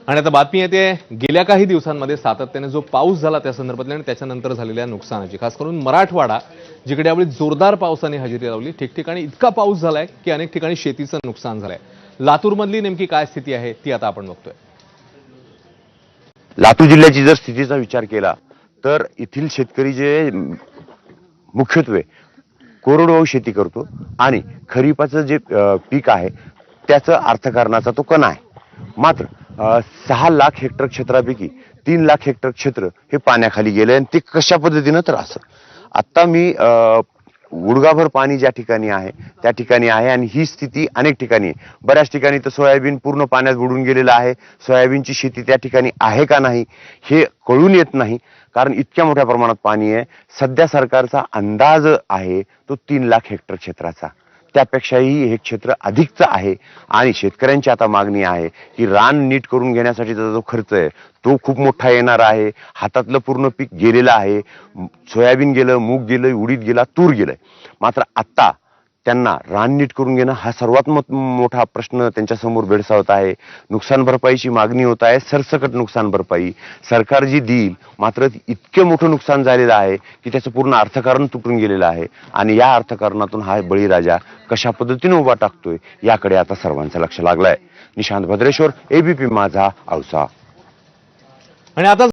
आणि आता बातमी येते गेल्या काही दिवसांमध्ये सातत्याने जो पाऊस झाला त्या संदर्भातल्या आणि त्याच्यानंतर झालेल्या नुकसानाची, खास करून मराठवाडा जिकडे यावेळी जोरदार पावसाने हजेरी लावली. ठिकठिकाणी इतका पाऊस झालाय की अनेक ठिकाणी शेतीचं नुकसान झालंय. लातूरमधली नेमकी काय स्थिती आहे ती आता आपण बघतोय. लातूर जिल्ह्याची जर स्थितीचा विचार केला तर येथील शेतकरी जे मुख्यत्वे कोरडवाहू शेती करतो आणि खरीपाचं जे पीक आहे त्याचं अर्थकारणाचा तो कणा आहे. मात्र 6 लाख हेक्टर क्षेत्रापैकी 3 लाख हेक्टर क्षेत्र हे पाण्याखाली गेले आणि ते कशा पद्धतीनं तर असं आता मी गुडघाभर पाणी ज्या ठिकाणी आहे त्या ठिकाणी आहे आणि ही स्थिती अनेक ठिकाणी आहे. बऱ्याच ठिकाणी तर सोयाबीन पूर्ण पाण्यात बुडून गेलेलं आहे. सोयाबीनची शेती त्या ठिकाणी आहे का नाही हे कळून येत नाही, कारण इतक्या मोठ्या प्रमाणात पाणी आहे. सध्या सरकारचा अंदाज आहे तो 3 लाख हेक्टर क्षेत्राचा, त्यापेक्षाही हे क्षेत्र अधिकचं आहे. आणि शेतकऱ्यांची आता मागणी आहे की रान नीट करून घेण्यासाठीचा जो खर्च आहे तो खूप मोठा येणार आहे. हातातलं पूर्ण पीक गेलेलं आहे. सोयाबीन गेलं, मूग गेलं, उडीद गेला, तूर गेलंय. मात्र आता त्यांना रान नीट करून घेणं हा सर्वात मोठा प्रश्न त्यांच्या समोर भेडसावत आहे. नुकसान भरपाईची मागणी होत आहे, सरसकट नुकसान भरपाई सरकार जी देईल. मात्र इतके मोठं नुकसान झालेलं आहे की त्याचं पूर्ण अर्थकारण तुटून गेलेलं आहे आणि या अर्थकारणातून हा बळीराजा कशा पद्धतीने उभा टाकतोय याकडे आता सर्वांचं लक्ष लागलंय. निशांत भद्रेश्वर, एबीपी माझा, औसा. आणि आता